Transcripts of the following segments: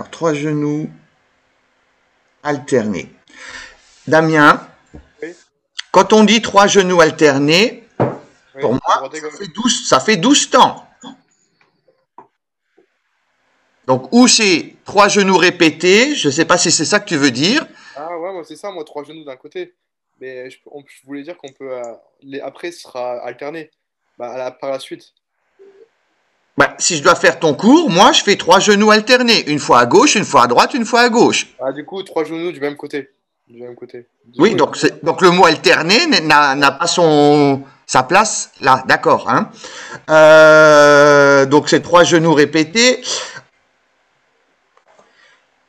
Alors, 3 genoux alternés. Damien, Oui, quand on dit 3 genoux alternés, oui, pour moi, droite et ça gauche. fait 12, ça fait 12 temps. Donc, ou c'est 3 genoux répétés, je ne sais pas si c'est ça que tu veux dire. Ah ouais, moi c'est ça, moi trois genoux d'un côté. Mais je voulais dire qu'on peut. Après, ce sera alterné. Bah, par la suite. Bah, si je dois faire ton cours, moi, je fais 3 genoux alternés. Une fois à gauche, une fois à droite, une fois à gauche. Ah, du coup, trois genoux du même côté. Du même côté. Du Oui, coup, donc le mot alterné n'a pas sa place là, d'accord. Hein. Donc c'est 3 genoux répétés,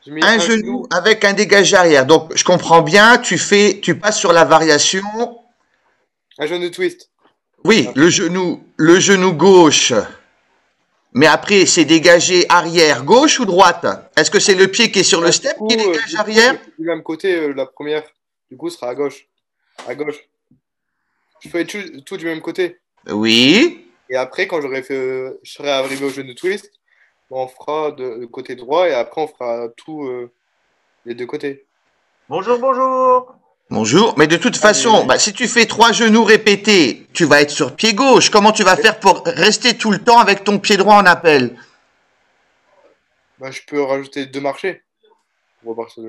j'ai mis un un genou genou, avec un dégagé arrière. Donc je comprends bien, tu passes sur la variation. un genou twist. Oui, Ah, le genou gauche, mais après c'est dégagé arrière gauche ou droite? Est-ce que c'est le pied qui est sur le bah, step qui dégage du coup, je arrière? fais du même côté, la première. Du coup, ce sera à gauche. À gauche. Je fais tout du même côté. Oui. Et après, quand je serai arrivé au genou twist, on fera de côté droit et après, on fera tout les deux côtés. Bonjour, bonjour. Bonjour, mais de toute façon, Allez, bah, si tu fais 3 genoux répétés, tu vas être sur pied gauche. Comment tu vas faire pour rester tout le temps avec ton pied droit en appel? bah, je peux rajouter deux marchés. On va voir ça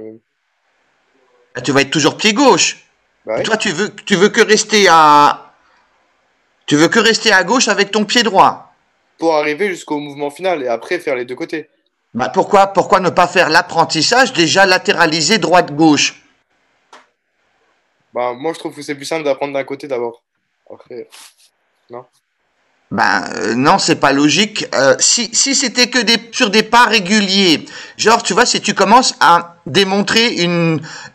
Bah, tu vas être toujours pied gauche. Bah Et ouais. toi, tu veux que rester à gauche avec ton pied droit. Pour arriver jusqu'au mouvement final et après faire les deux côtés. Bah, pourquoi ne pas faire l'apprentissage déjà latéralisé droite-gauche? Bah, moi, je trouve que c'est plus simple d'apprendre d'un côté d'abord. Après, non. Ben non, c'est pas logique. Si c'était que sur des pas réguliers, genre tu vois, si tu commences à démontrer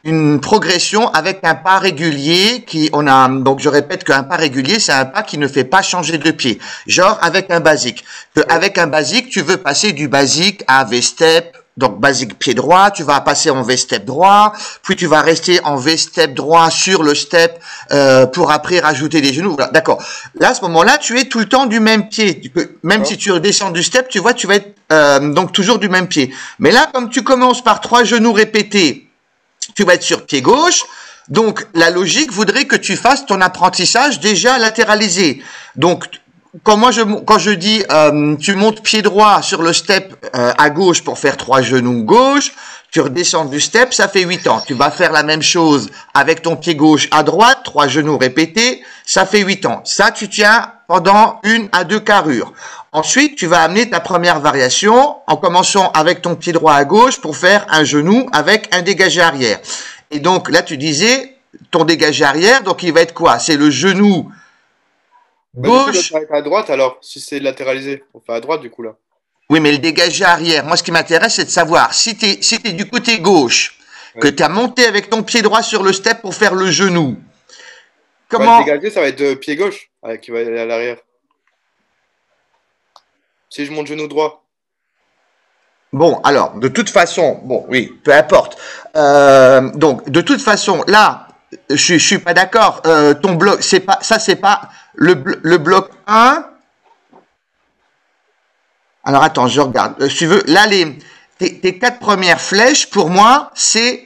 une progression avec un pas régulier donc je répète qu'un pas régulier c'est un pas qui ne fait pas changer de pied. Genre avec un basique. Ouais. Avec un basique, tu veux passer du basique à V-step. Donc basique pied droit, tu vas passer en V-step droit, puis tu vas rester en V-step droit sur le step pour après rajouter des genoux. Voilà, d'accord. Là, à ce moment-là, tu es tout le temps du même pied. Même si D'accord. tu redescends du step, tu vois, tu vas être donc toujours du même pied. Mais là, comme tu commences par 3 genoux répétés, tu vas être sur pied gauche. Donc la logique voudrait que tu fasses ton apprentissage déjà latéralisé. Donc quand je dis tu montes pied droit sur le step à gauche pour faire 3 genoux gauche, tu redescends du step, ça fait 8 ans. Tu vas faire la même chose avec ton pied gauche à droite, 3 genoux répétés, ça fait 8 ans. Ça, tu tiens pendant 1 à 2 carrures. Ensuite, tu vas amener ta première variation en commençant avec ton pied droit à gauche pour faire un genou avec un dégagé arrière. Et donc là, tu disais ton dégagé arrière, donc il va être quoi? C'est le genou Bah, du coup, là, gauche. ça va être à droite alors, si c'est latéralisé. On fait à droite du coup là. Oui, mais le dégagé arrière, moi, ce qui m'intéresse, c'est de savoir si t'es du côté gauche, que Ouais. tu as monté avec ton pied droit sur le step pour faire le genou. Bah, le Comment? dégagé, ça va être pied gauche qui va aller à l'arrière. Si je monte genou droit. Bon, alors, de toute façon, bon, oui, peu importe. Donc, de toute façon, là, je suis pas d'accord. Ton bloc, c'est pas le bloc 1. Alors, attends, je regarde. Si tu veux, là, tes 4 premières flèches, pour moi, c'est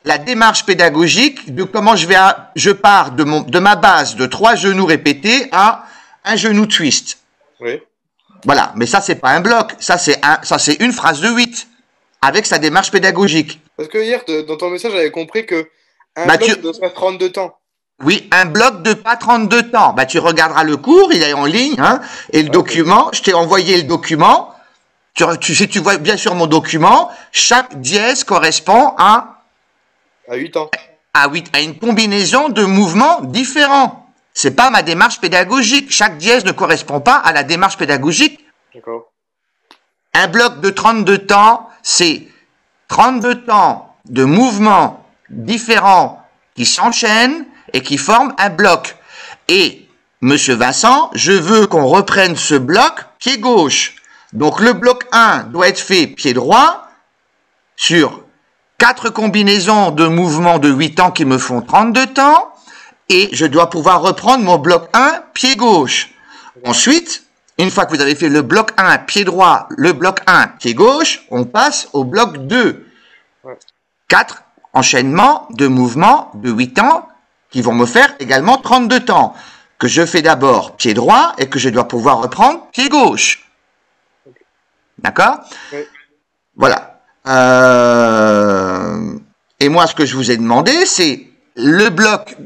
la démarche pédagogique de comment je pars de ma base de 3 genoux répétés à un genou twist. Oui. Voilà. Mais ça, c'est pas un bloc. Ça, c'est une phrase de 8 avec sa démarche pédagogique. Parce que hier, dans ton message, j'avais compris que un Bah, bloc, ça doit se faire 32 temps. oui, un bloc de pas 32 temps. Bah, tu regarderas le cours, il est en ligne, hein, et le Ah, ok. document, je t'ai envoyé le document. Si tu vois bien sûr mon document, chaque dièse correspond À 8 ans. à une combinaison de mouvements différents. C'est pas ma démarche pédagogique. Chaque dièse ne correspond pas à la démarche pédagogique. D'accord. Un bloc de 32 temps, c'est 32 temps de mouvements différents qui s'enchaînent et qui forment un bloc. Et, Monsieur Vincent, je veux qu'on reprenne ce bloc pied gauche. Donc le bloc 1 doit être fait pied droit sur 4 combinaisons de mouvements de 8 temps qui me font 32 temps. Et je dois pouvoir reprendre mon bloc 1 pied gauche. Ensuite, Une fois que vous avez fait le bloc 1, pied droit, le bloc 1, pied gauche, on passe au bloc 2. Ouais. 4 enchaînements de mouvements de 8 temps qui vont me faire également 32 temps. Que je fais d'abord pied droit et que je dois pouvoir reprendre pied gauche. D'accord? Oui. Voilà. Et moi, ce que je vous ai demandé, c'est le bloc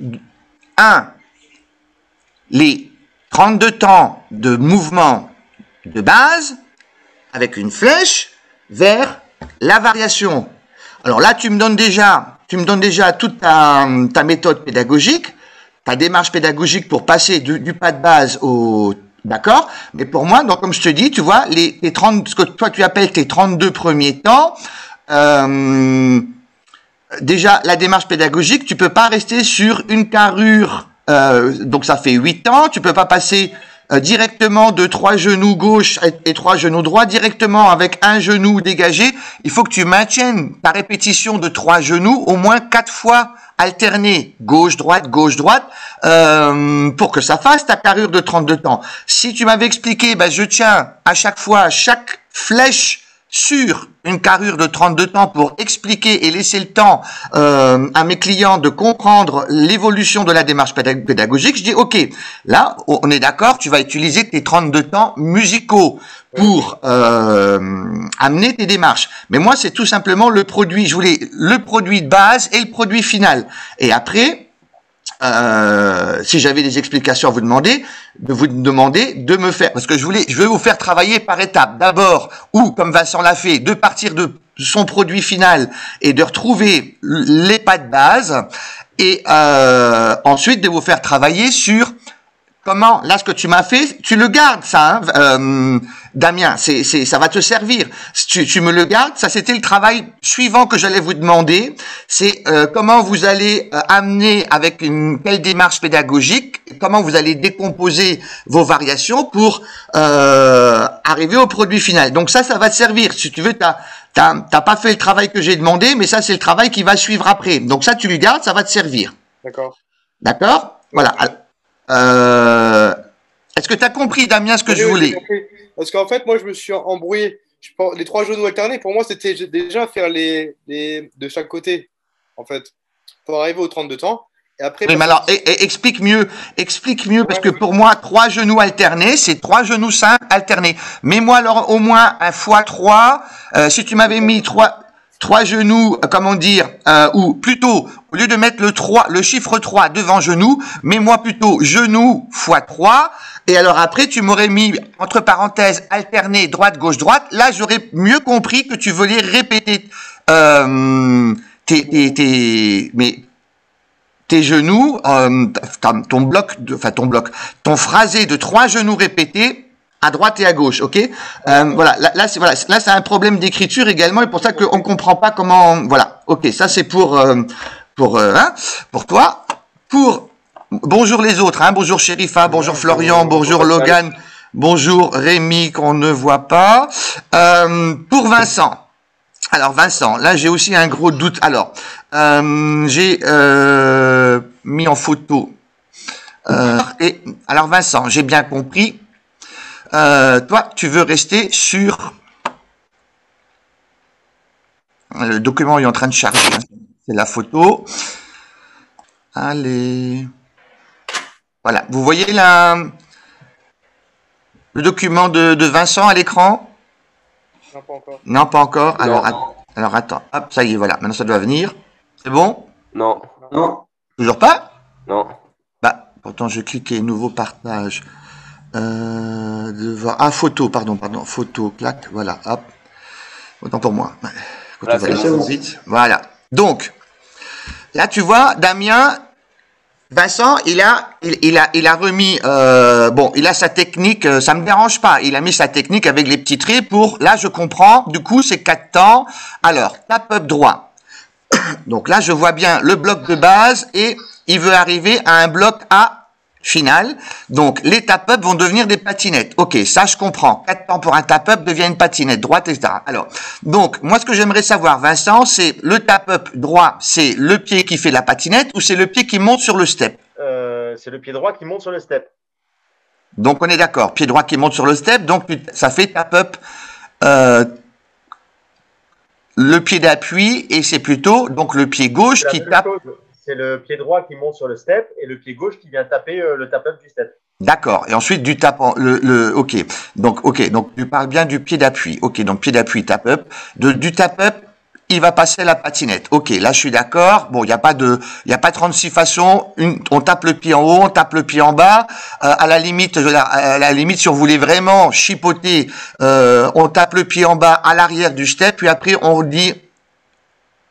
1, les 32 temps de mouvement de base avec une flèche vers la variation. Alors là, tu me donnes déjà toute ta méthode pédagogique, ta démarche pédagogique pour passer du pas de base au... D'accord? Mais pour moi, donc comme je te dis, tu vois, ce que toi tu appelles tes 32 premiers temps, déjà, la démarche pédagogique, tu peux pas rester sur une carrure, donc ça fait 8 temps, tu peux pas passer directement de 3 genoux gauche et 3 genoux droits, directement avec un genou dégagé. Il faut que tu maintiennes ta répétition de 3 genoux au moins 4 fois alternée, gauche-droite, pour que ça fasse ta carrure de 32 temps. Si tu m'avais expliqué, je tiens à chaque fois, chaque flèche sur une carrure de 32 temps pour expliquer et laisser le temps à mes clients de comprendre l'évolution de la démarche pédagogique, je dis ok, là on est d'accord, tu vas utiliser tes 32 temps musicaux pour amener tes démarches. Mais moi c'est tout simplement le produit, je voulais le produit de base et le produit final. Et après, si j'avais des explications à vous demander, de me faire, parce que je veux vous faire travailler par étapes. D'abord, ou comme Vincent l'a fait, de partir de son produit final et de retrouver les pas de base, et ensuite de vous faire travailler sur comment, là, ce que tu m'as fait, tu le gardes, ça, hein, Damien, ça va te servir. Tu me le gardes. Ça, c'était le travail suivant que j'allais vous demander. C'est comment vous allez amener avec quelle démarche pédagogique, comment vous allez décomposer vos variations pour arriver au produit final. Donc ça va te servir. Si tu veux, t'as pas fait le travail que j'ai demandé, mais ça, c'est le travail qui va suivre après. Donc ça, tu le gardes, ça va te servir. D'accord. D'accord? Voilà. Est-ce que tu as compris, Damien, ce que je voulais? Parce qu'en fait, moi, je me suis embrouillé. Les 3 genoux alternés, pour moi, c'était déjà faire les de chaque côté, en fait, pour arriver aux 32 temps. Et après, oui, mais alors, explique mieux, parce que pour moi, 3 genoux alternés, c'est 3 genoux simples alternés. Mets-moi alors au moins un fois 3. Si tu m'avais mis 3 genoux, comment dire, ou plutôt, au lieu de mettre le chiffre 3 devant genou, mets-moi plutôt genou fois 3, et alors après, tu m'aurais mis, entre parenthèses, alterné, droite, gauche, droite, là, j'aurais mieux compris que tu voulais répéter, tes genoux, ton phrasé de 3 genoux répétés, à droite et à gauche, ok? Voilà, là c'est un problème d'écriture également, et pour ça qu'on comprend pas comment. Voilà, ok, ça c'est pour toi. Bonjour les autres, hein, bonjour Sherifa, bonjour Florian, bonjour Logan, bonjour Rémi qu'on ne voit pas. Pour Vincent. Alors Vincent, là j'ai aussi un gros doute. Alors j'ai mis en photo. Et alors Vincent, j'ai bien compris. Toi, tu veux rester sur le document est en train de charger. Hein. C'est la photo. Allez. Voilà. Vous voyez le document de Vincent à l'écran? Non, pas encore. Non, pas encore. Non. Alors attends. Hop, ça y est, voilà. Maintenant, ça doit venir. C'est bon? Non. Non. Toujours pas? Non. Pourtant, je cliquais nouveau partage. Photo, pardon, photo, clac, voilà, hop. Autant pour moi. Là, c'est bon. Vite. Voilà. Donc, là, tu vois, Damien, Vincent, il a remis, il a sa technique, ça me dérange pas. Il a mis sa technique avec les petits traits pour, là, je comprends. Du coup, c'est 4 temps. Alors, tap up droit. Donc là, je vois bien le bloc de base et il veut arriver à un bloc A final. Donc, les tap-up vont devenir des patinettes. Ok, ça, je comprends. 4 temps pour un tap-up devient une patinette droite, etc. Alors, donc, moi, ce que j'aimerais savoir, Vincent, c'est le tap-up droit, c'est le pied qui fait la patinette ou c'est le pied qui monte sur le step? C'est le pied droit qui monte sur le step. Donc, on est d'accord. Pied droit qui monte sur le step. Donc, ça fait tap up le pied d'appui et c'est plutôt donc le pied gauche qui tape. C'est le pied droit qui monte sur le step et le pied gauche qui vient taper le tap up du step. D'accord. Et ensuite du tap ok. Donc tu parles bien du pied d'appui. Ok. Donc pied d'appui tap up. Du tap up, il va passer la patinette. Ok. Là je suis d'accord. Bon, il y a pas 36 façons. On tape le pied en haut, on tape le pied en bas. À la limite, si on voulait vraiment chipoter, on tape le pied en bas à l'arrière du step. Puis après on dit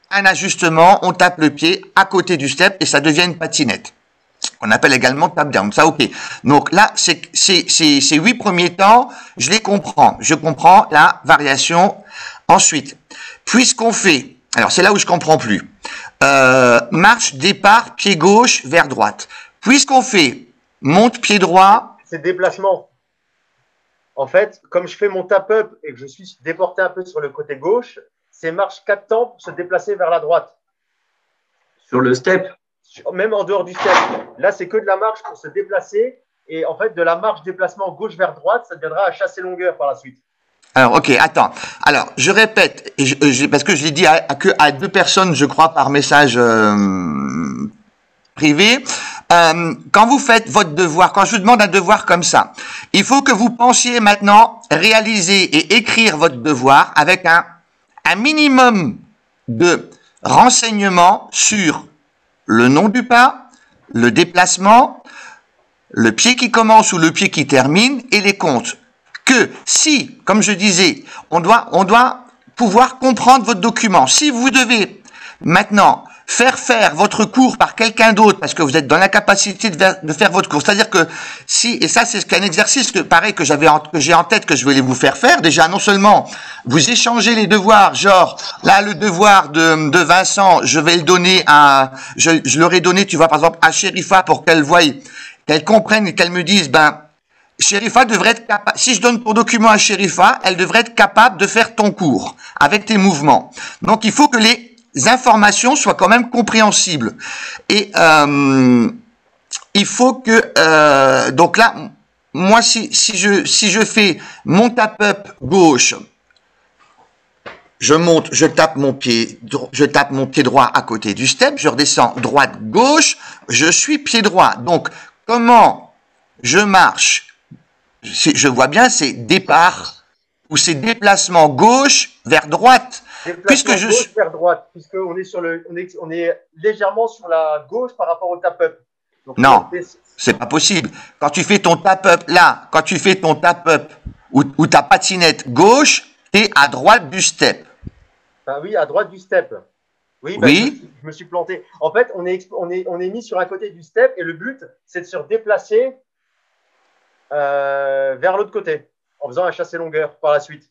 un ajustement, on tape le pied à côté du step et ça devient une patinette. On appelle également tap down. Ça, ok. Donc là, ces 8 premiers temps, je les comprends. Je comprends la variation. Ensuite, puisqu'on fait, alors c'est là où je comprends plus. Marche, départ, pied gauche vers droite. Puisqu'on fait monte pied droit. C'est déplacement. En fait, comme je fais mon tap up et que je suis déporté un peu sur le côté gauche, c'est marche 4 temps pour se déplacer vers la droite. Sur le step? Même en dehors du step. Là, c'est que de la marche pour se déplacer. Et en fait, de la marche déplacement gauche vers droite, ça deviendra à chasser longueur par la suite. Alors, ok, attends. Alors, je répète, parce que je l'ai dit à 2 personnes, je crois, par message privé. Quand vous faites votre devoir, quand je vous demande un devoir comme ça, il faut que vous pensiez maintenant réaliser et écrire votre devoir avec un minimum de renseignements sur le nom du pas, le déplacement, le pied qui commence ou le pied qui termine et les comptes. Que si, comme je disais, on doit pouvoir comprendre votre document. Si vous devez maintenant faire votre cours par quelqu'un d'autre parce que vous êtes dans l'incapacité de faire votre cours, c'est-à-dire que si, et ça c'est un exercice que pareil que j'ai en tête que je voulais vous faire, déjà non seulement vous échangez les devoirs, genre là le devoir de Vincent, je vais le donner je leur ai donné, tu vois par exemple à Sherifa pour qu'elle voie, qu'elle comprenne et qu'elle me dise, Sherifa devrait être capable, si je donne ton document à Sherifa, elle devrait être capable de faire ton cours avec tes mouvements. Donc il faut que les informations soient quand même compréhensibles. Et il faut que donc là, moi si je fais mon tap up gauche, je monte, je tape mon pied droit à côté du step, je redescends droite gauche, je suis pied droit. Donc comment je marche? Je vois bien, c'est départ ou c'est déplacement gauche vers droite. Puisque gauche vers droite, puisqu'on est on est légèrement sur la gauche par rapport au tap-up. Non, c'est pas possible. Quand tu fais ton tap-up là, quand tu fais ton tap-up ou ta patinette gauche, t'es à droite du step. Ah oui, à droite du step. Oui, oui. Je me suis planté. En fait, on est mis sur un côté du step et le but, c'est de se déplacer vers l'autre côté en faisant un chassé longueur par la suite.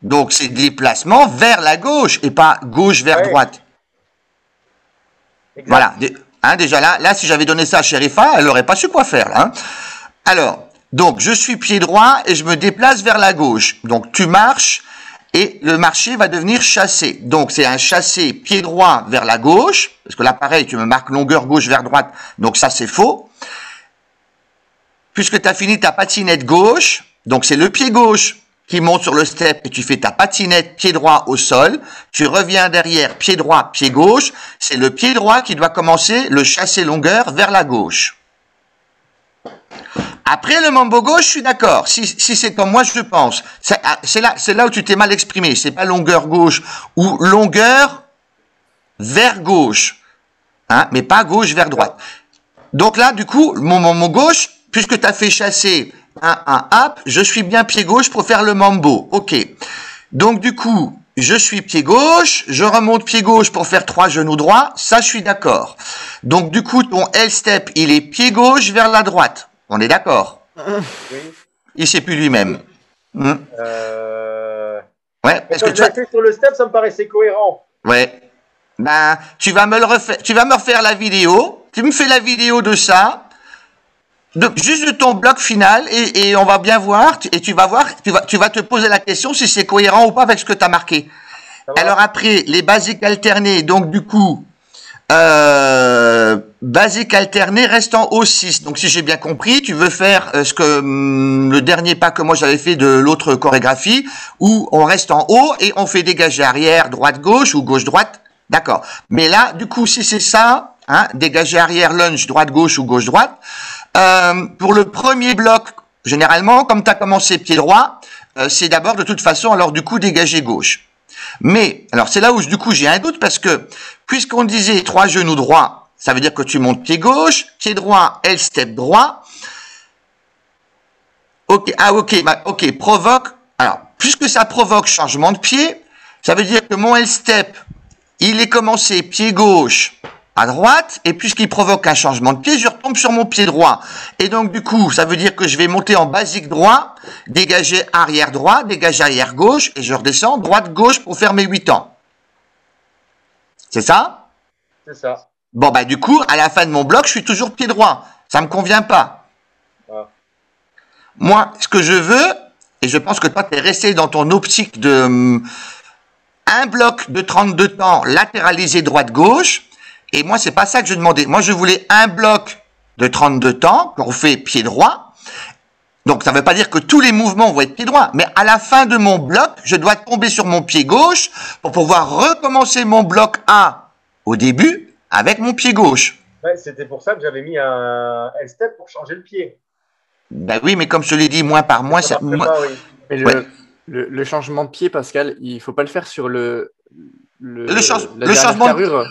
Donc, c'est déplacement vers la gauche et pas gauche vers droite. Exact. Voilà. Déjà là, si j'avais donné ça à Sherifa, elle n'aurait pas su quoi faire. Là, Alors, donc, je suis pied droit et je me déplace vers la gauche. Donc, tu marches et le marché va devenir chassé. Donc, c'est un chassé pied droit vers la gauche. Parce que là, pareil, tu me marques longueur gauche vers droite. Donc, ça, c'est faux. Puisque tu as fini ta patinette gauche, donc c'est le pied gauche qui monte sur le step et tu fais ta patinette pied droit au sol, tu reviens derrière pied droit, pied gauche, c'est le pied droit qui doit commencer le chassé longueur vers la gauche. Après le mambo gauche, je suis d'accord, si c'est comme moi je pense, c'est là où tu t'es mal exprimé, c'est pas longueur gauche ou longueur vers gauche, mais pas gauche vers droite. Donc là, du coup, mon mambo gauche, puisque tu as fait chasser un up, je suis bien pied gauche pour faire le mambo. Ok. Donc du coup, je suis pied gauche, je remonte pied gauche pour faire 3 genoux droits, ça je suis d'accord. Donc du coup, ton L-step, il est pied gauche vers la droite. On est d'accord? Oui. Il sait plus lui-même. Ouais, parce que tu as fait sur le step, ça me paraissait cohérent. Ouais. Tu vas me refaire la vidéo, tu me fais la vidéo de ça. Juste de ton bloc final et on va bien voir et tu vas te poser la question si c'est cohérent ou pas avec ce que tu as marqué. Alors après, les basiques alternés, donc du coup, basique alterné reste en haut 6. Donc, si j'ai bien compris, tu veux faire ce que le dernier pas que moi j'avais fait de l'autre chorégraphie, où on reste en haut et on fait dégager arrière, droite, gauche ou gauche, droite. D'accord. Mais là, du coup, si c'est ça, hein, dégager arrière, lunge, droite, gauche ou gauche, droite, pour le premier bloc, généralement, comme tu as commencé pied droit, c'est d'abord de toute façon, alors du coup, dégager gauche. Mais, alors c'est là où du coup j'ai un doute parce que, puisqu'on disait 3 genoux droits, ça veut dire que tu montes pied gauche, pied droit, L-step droit. Ok, ah ok, ok, provoque. Alors, puisque ça provoque changement de pied, ça veut dire que mon L-step, il est commencé pied gauche à droite, et puisqu'il provoque un changement de pied, je retombe sur mon pied droit. Et donc du coup, ça veut dire que je vais monter en basique droit, dégager arrière droit, dégager arrière gauche, et je redescends droite gauche pour faire mes 8 ans. C'est ça? C'est ça. Bon, bah, du coup, à la fin de mon bloc, je suis toujours pied droit. Ça me convient pas. Ah. Moi, ce que je veux, et je pense que toi, tu es resté dans ton optique de un bloc de 32 temps latéralisé droite-gauche, et moi, c'est pas ça que je demandais. Moi, je voulais un bloc de 32 temps qu'on fait pied droit. Donc, ça veut pas dire que tous les mouvements vont être pied droit, mais à la fin de mon bloc, je dois tomber sur mon pied gauche pour pouvoir recommencer mon bloc A au début, avec mon pied gauche. Ouais, c'était pour ça que j'avais mis un L-step pour changer le pied. Ben oui, mais comme je te l'ai dit, moins par mois, ça. Pas, oui. Mais Ouais. le changement de pied, Pascal, il faut pas le faire sur la changement dernière carrure.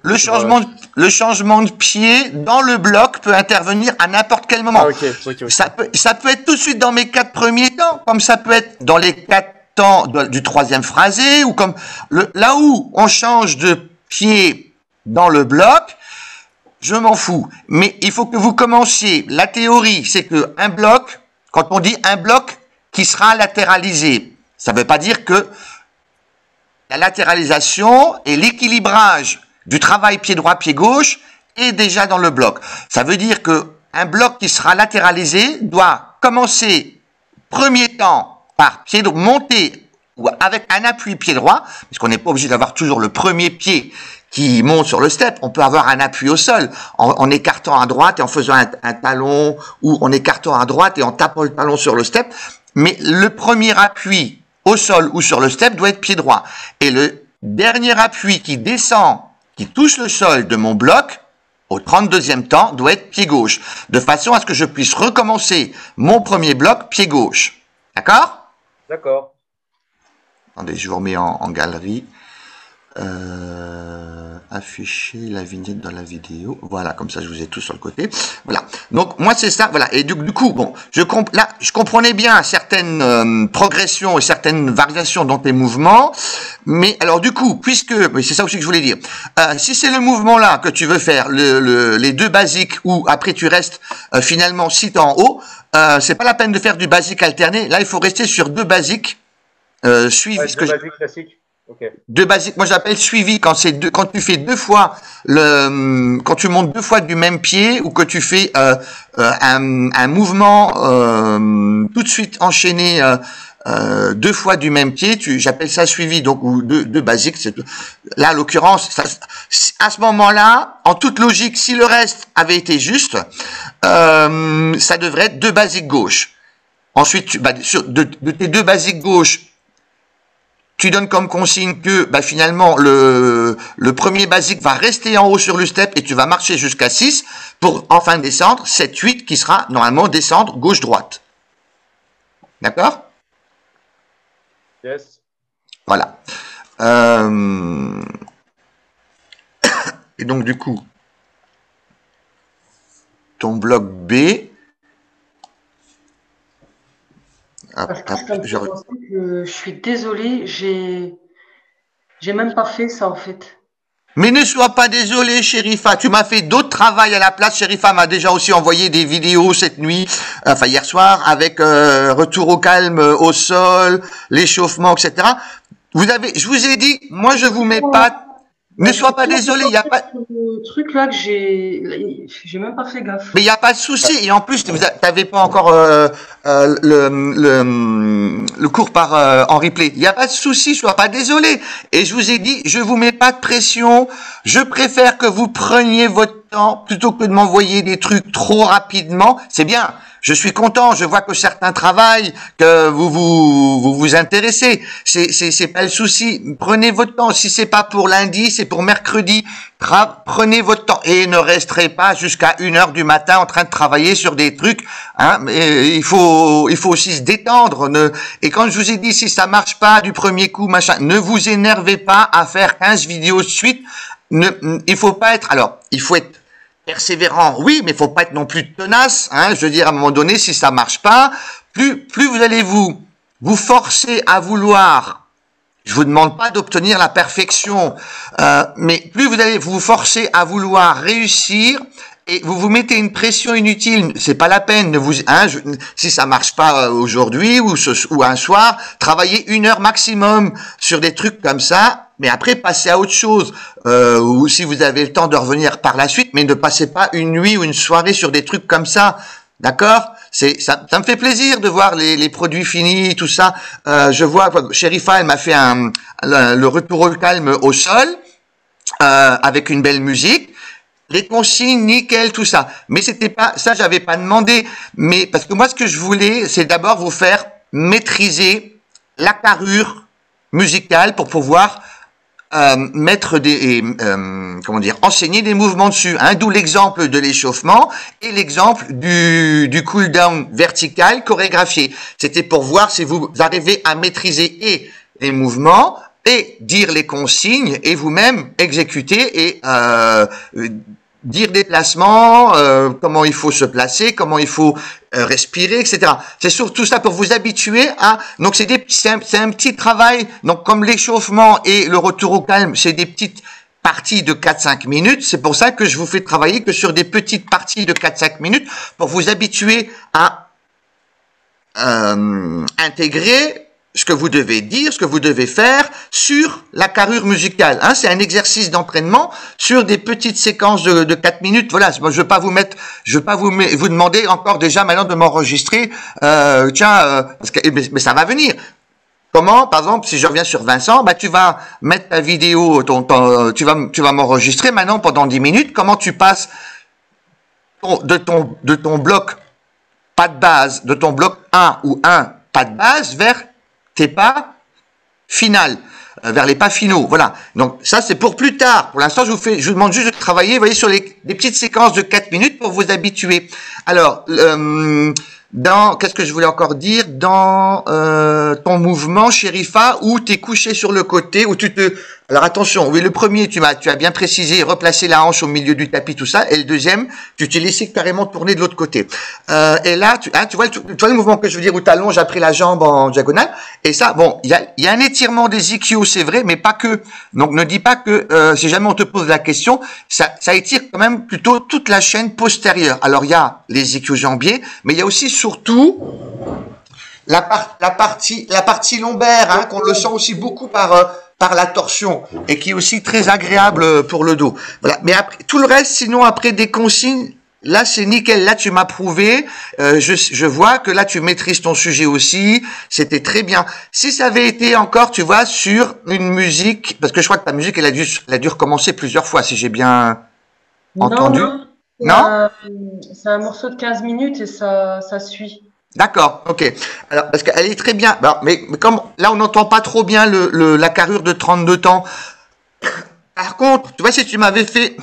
Le changement de pied dans le bloc peut intervenir à n'importe quel moment. Ah, ok. Ça peut être tout de suite dans mes 4 premiers temps, comme ça peut être dans les 4 temps du 3e phrasé, ou comme là où on change de pied dans le bloc, je m'en fous. Mais il faut que vous commenciez. La théorie, c'est que un bloc, quand on dit un bloc qui sera latéralisé, ça ne veut pas dire que la latéralisation et l'équilibrage du travail pied droit, pied gauche est déjà dans le bloc. Ça veut dire que un bloc qui sera latéralisé doit commencer premier temps par pied droit, monter ou avec un appui pied droit, parce qu'on n'est pas obligé d'avoir toujours le premier pied qui monte sur le step. On peut avoir un appui au sol en écartant à droite et en faisant un talon, ou en écartant à droite et en tapant le talon sur le step. Mais le premier appui au sol ou sur le step doit être pied droit. Et le dernier appui qui descend, qui touche le sol de mon bloc, au 32e temps, doit être pied gauche. De façon à ce que je puisse recommencer mon premier bloc pied gauche. D'accord? D'accord. Attendez, je vous remets en galerie. Afficher la vignette dans la vidéo. Voilà, comme ça je vous ai tous sur le côté. Voilà. Donc moi c'est ça. Voilà. Et du coup, bon, je comprenais bien certaines progressions et certaines variations dans tes mouvements. Mais alors du coup, mais c'est ça aussi que je voulais dire. Si c'est le mouvement là que tu veux faire, les 2 basiques, où après tu restes finalement si t'es en haut, c'est pas la peine de faire du basique alterné. Là, il faut rester sur 2 basiques suivis. Ouais, 2 basiques classiques. Okay. 2 basiques, moi j'appelle suivi quand tu fais 2 fois quand tu montes 2 fois du même pied, ou que tu fais un mouvement tout de suite enchaîné 2 fois du même pied, j'appelle ça suivi, donc, ou 2 basiques. Là, en l'occurrence, à ce moment-là, en toute logique, si le reste avait été juste, ça devrait être 2 basiques gauche. Ensuite, de tes 2 basiques gauche, tu donnes comme consigne que finalement le premier basique va rester en haut sur le step et tu vas marcher jusqu'à 6 pour enfin descendre 7, 8 qui sera normalement descendre gauche-droite. D'accord? Yes. Voilà. Et donc du coup, ton bloc B. Je suis désolée, j'ai même pas fait ça en fait. Mais ne sois pas désolé, Chérifa. Tu m'as fait d'autres travail à la place. Chérifa m'a déjà aussi envoyé des vidéos cette nuit, enfin hier soir, avec retour au calme, au sol, l'échauffement, etc. Je vous ai dit, moi je vous mets pas. Ne sois pas désolé, il y a pas. Le truc là que j'ai même pas fait gaffe. Mais il n'y a pas de souci. Et en plus, tu n'avais pas encore le cours en replay. Il n'y a pas de souci, sois pas désolé. Et je vous ai dit, je vous mets pas de pression. Je préfère que vous preniez votre temps plutôt que de m'envoyer des trucs trop rapidement. C'est bien. Je suis content. Je vois que certains travaillent, que vous intéressez. C'est pas le souci. Prenez votre temps. Si c'est pas pour lundi, c'est pour mercredi. Prenez votre temps et ne resterez pas jusqu'à 1h du matin en train de travailler sur des trucs. Hein. Mais il faut aussi se détendre. Et quand je vous ai dit, si ça marche pas du premier coup, machin, ne vous énervez pas à faire 15 vidéos de suite. Il faut pas être. Alors, il faut être persévérant, oui, mais il faut pas être non plus tenace. Hein. Je veux dire, à un moment donné, si ça marche pas, plus vous allez vous forcer à vouloir. Je vous demande pas d'obtenir la perfection, mais plus vous allez vous forcer à vouloir réussir et vous vous mettez une pression inutile. C'est pas la peine. Si ça marche pas aujourd'hui ou un soir, travaillez 1 heure maximum sur des trucs comme ça. Mais après, passez à autre chose. Ou si vous avez le temps de revenir par la suite, mais ne passez pas une nuit ou une soirée sur des trucs comme ça. D'accord? Ça me fait plaisir de voir les produits finis, tout ça. Je vois, Sherifa, elle m'a fait le retour au calme au sol, avec une belle musique. Les consignes, nickel, tout ça. Mais c'était pas, ça, j'avais pas demandé. Mais, parce que moi, ce que je voulais, c'est d'abord vous faire maîtriser la carrure musicale pour pouvoir enseigner des mouvements dessus, hein, d'où l'exemple de l'échauffement et l'exemple du cool down vertical chorégraphié. C'était pour voir si vous arrivez à maîtriser et les mouvements et dire les consignes et vous-même exécuter et dire des placements, comment il faut se placer, comment il faut respirer, etc. C'est surtout ça pour vous habituer à. Donc c'est un petit travail. Donc comme l'échauffement et le retour au calme, c'est des petites parties de 4-5 minutes. C'est pour ça que je vous fais travailler que sur des petites parties de 4-5 minutes pour vous habituer à intégrer ce que vous devez dire, ce que vous devez faire sur la carrure musicale. Hein, c'est un exercice d'entraînement sur des petites séquences de 4 minutes. Voilà, moi, je veux pas vous demander encore déjà maintenant de m'enregistrer. Mais ça va venir. Comment, par exemple, si je reviens sur Vincent, bah tu vas mettre ta vidéo, tu vas m'enregistrer maintenant pendant 10 minutes. Comment tu passes de ton bloc pas de base, de ton bloc 1 ou 1 pas de base vers tes pas final, vers les pas finaux. Voilà. Donc ça c'est pour plus tard. Pour l'instant je vous demande juste de travailler, vous voyez, sur des petites séquences de 4 minutes pour vous habituer. Alors qu'est-ce que je voulais encore dire, dans ton mouvement, Sherifa, où tu es couché sur le côté, où alors attention, oui, le premier, tu as bien précisé, replacer la hanche au milieu du tapis, tout ça, et le deuxième, tu t'es laissé carrément tourner de l'autre côté. Et là, tu vois le mouvement que je veux dire, où tu allonges après la jambe en diagonale, et ça, bon, il y a un étirement des ischios, c'est vrai, mais pas que. Donc ne dis pas que, si jamais on te pose la question, ça étire quand même plutôt toute la chaîne postérieure. Alors il y a les ischio-jambiers, mais il y a aussi surtout la partie lombaire, hein, qu'on le sent aussi beaucoup par la torsion et qui est aussi très agréable pour le dos. Voilà. Mais après, tout le reste, sinon après des consignes, là c'est nickel. Là tu m'as prouvé. Je vois que là tu maîtrises ton sujet aussi. C'était très bien. Si ça avait été encore, tu vois, sur une musique, parce que je crois que ta musique elle a dû recommencer plusieurs fois, si j'ai bien entendu. Non. C'est un morceau de 15 minutes et ça suit. D'accord, ok. Alors, parce qu'elle est très bien. Alors, mais comme là, on n'entend pas trop bien la carrure de 32 temps. Par contre, tu vois, si tu m'avais fait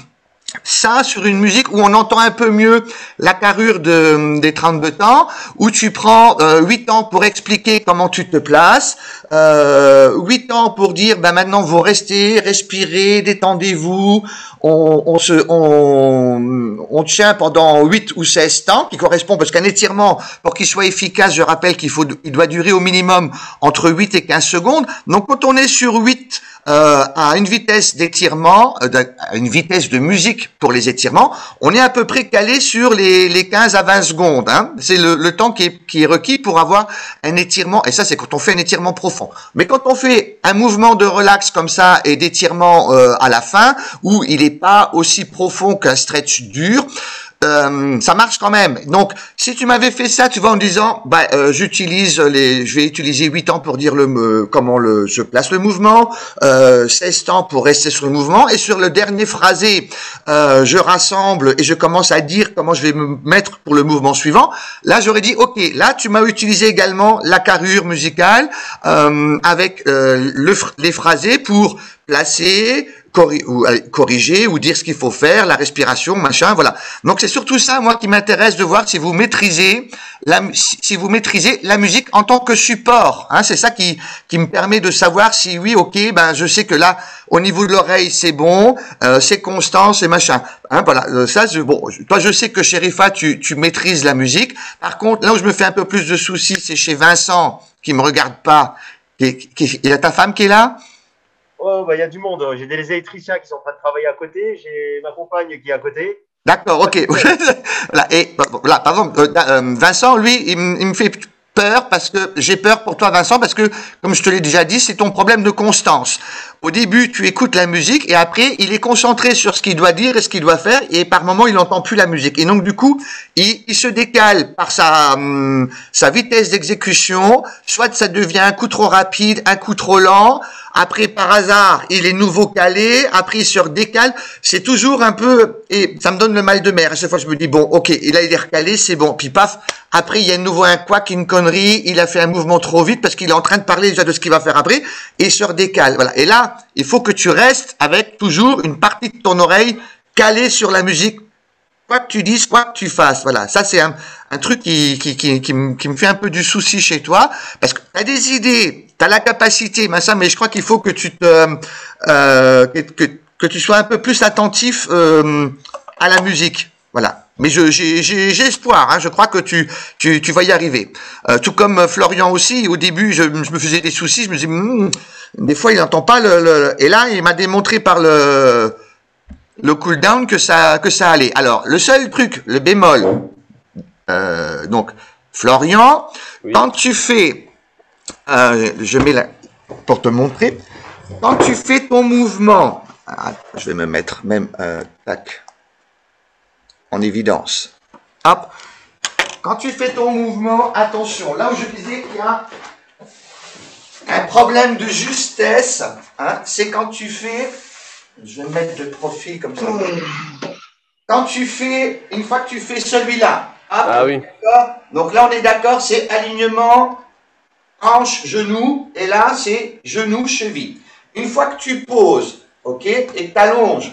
ça sur une musique où on entend un peu mieux la carrure des 32 temps, où tu prends 8 ans pour expliquer comment tu te places, 8 ans pour dire, ben maintenant vous restez, respirez, détendez-vous, on tient pendant 8 ou 16 temps, qui correspond, parce qu'un étirement, pour qu'il soit efficace, je rappelle il doit durer au minimum entre 8 et 15 secondes. Donc quand on est sur 8, à une vitesse d'étirement, à une vitesse de musique pour les étirements, on est à peu près calé sur les 15 à 20 secondes. Hein. C'est le temps qui est requis pour avoir un étirement, et ça c'est quand on fait un étirement profond. Mais quand on fait un mouvement de relax comme ça et d'étirement à la fin, où il n'est pas aussi profond qu'un stretch dur, ça marche quand même. Donc, si tu m'avais fait ça, tu vois, en disant, je vais utiliser 8 temps pour dire je place le mouvement, 16 temps pour rester sur le mouvement, et sur le dernier phrasé, je rassemble et je commence à dire comment je vais me mettre pour le mouvement suivant. Là, j'aurais dit, ok, là, tu m'as utilisé également la carrure musicale, avec les phrasés pour placer, corriger ou dire ce qu'il faut faire, la respiration, machin, voilà. Donc c'est surtout ça, moi, qui m'intéresse de voir si vous maîtrisez la musique en tant que support. Hein, c'est ça qui me permet de savoir si oui, ok, ben je sais que là, au niveau de l'oreille, c'est bon, c'est constant, c'est machin. Hein, voilà. Toi, je sais que chez Rifa, tu maîtrises la musique. Par contre, là où je me fais un peu plus de soucis, c'est chez Vincent, qui me regarde pas. Il y a ta femme qui est là? Oh, bah, il y a du monde. J'ai des électriciens qui sont en train de travailler à côté. J'ai ma compagne qui est à côté. D'accord, ok. Voilà. Et voilà, par exemple, Vincent, lui, il me fait peur parce que j'ai peur pour toi, Vincent, parce que, comme je te l'ai déjà dit, c'est ton problème de constance. Au début, tu écoutes la musique et après, il est concentré sur ce qu'il doit dire et ce qu'il doit faire et par moment, il n'entend plus la musique. Et donc, du coup, il se décale par sa vitesse d'exécution. Soit ça devient un coup trop rapide, un coup trop lent. Après, par hasard, il est nouveau calé. Après, il se redécale. C'est toujours un peu, et ça me donne le mal de mer. À chaque fois, je me dis, bon, ok, là, il est recalé, c'est bon. Puis paf, après, il y a de nouveau un couac, une connerie. Il a fait un mouvement trop vite parce qu'il est en train de parler déjà de ce qu'il va faire après et il se redécale. Voilà. Et là, il faut que tu restes avec toujours une partie de ton oreille calée sur la musique. Quoi que tu dises, quoi que tu fasses. Voilà. Ça, c'est un truc qui me fait un peu du souci chez toi. Parce que tu as des idées, tu as la capacité, mais je crois qu'il faut que que tu sois un peu plus attentif, à la musique. Voilà. Mais j'ai espoir, hein. Je crois que tu vas y arriver. Tout comme Florian aussi, au début, je me faisais des soucis, je me disais, des fois, il n'entend pas et là, il m'a démontré par le cool down que ça allait. Alors, le seul truc, le bémol, donc, Florian, oui. Quand tu fais, je mets là, pour te montrer, quand tu fais ton mouvement, je vais me mettre même, tac, en évidence. Hop. Quand tu fais ton mouvement, attention, là où je disais qu'il y a un problème de justesse, hein, c'est quand tu fais, je vais mettre de profil comme ça. Quand tu fais, une fois que tu fais celui-là, ah oui. Donc là on est d'accord, c'est alignement hanche, genou, et là c'est genou, cheville. Une fois que tu poses, ok, et que tu allonges,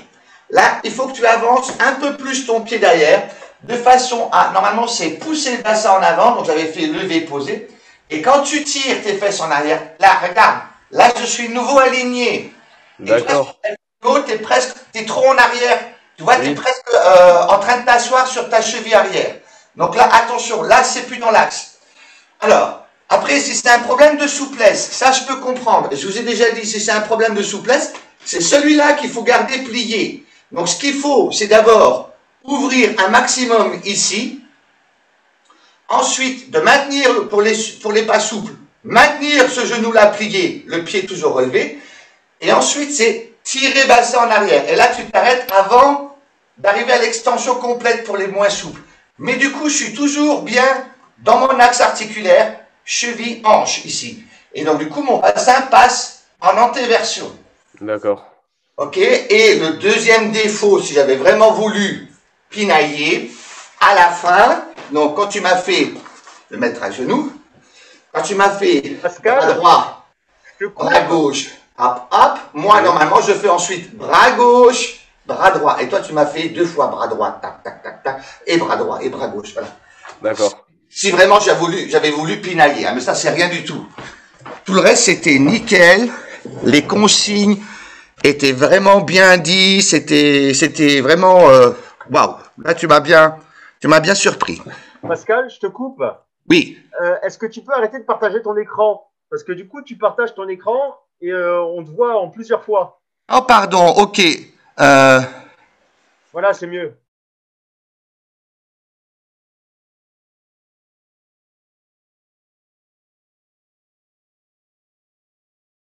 là, il faut que tu avances un peu plus ton pied derrière, de façon à, normalement, c'est pousser le bassin en avant, donc j'avais fait lever, poser, et quand tu tires tes fesses en arrière, là, regarde, là, je suis nouveau aligné. D'accord. T'es trop en arrière, tu vois, oui. T'es presque en train de t'asseoir sur ta cheville arrière. Donc là, attention, là, c'est plus dans l'axe. Alors, après, si c'est un problème de souplesse, ça, je peux comprendre. Je vous ai déjà dit, si c'est un problème de souplesse, c'est celui-là qu'il faut garder plié. Donc, ce qu'il faut, c'est d'abord ouvrir un maximum ici. Ensuite, de maintenir, pour les pas souples, maintenir ce genou-là plié, le pied toujours relevé. Et ensuite, c'est tirer bassin en arrière. Et là, tu t'arrêtes avant d'arriver à l'extension complète pour les moins souples. Mais du coup, je suis toujours bien dans mon axe articulaire, cheville, hanche, ici. Et donc, du coup, mon bassin passe en antéversion. D'accord. Ok, et le deuxième défaut, si j'avais vraiment voulu pinailler, à la fin, donc quand tu m'as fait le mettre à genoux, quand tu m'as fait bras droit, bras gauche, hop, hop, moi normalement je fais ensuite bras gauche, bras droit, et toi tu m'as fait 2 fois bras droit, tac, tac, tac, tac, et bras droit, et bras gauche, voilà. D'accord. Si vraiment j'avais voulu pinailler, hein, mais ça c'est rien du tout. Tout le reste c'était nickel, les consignes était vraiment bien dit, c'était vraiment waouh. Là tu m'as bien surpris. Pascal, je te coupe. Oui. Est-ce que tu peux arrêter de partager ton écran? Parce que du coup, tu partages ton écran et on te voit en plusieurs fois. Oh pardon, ok. Voilà, c'est mieux.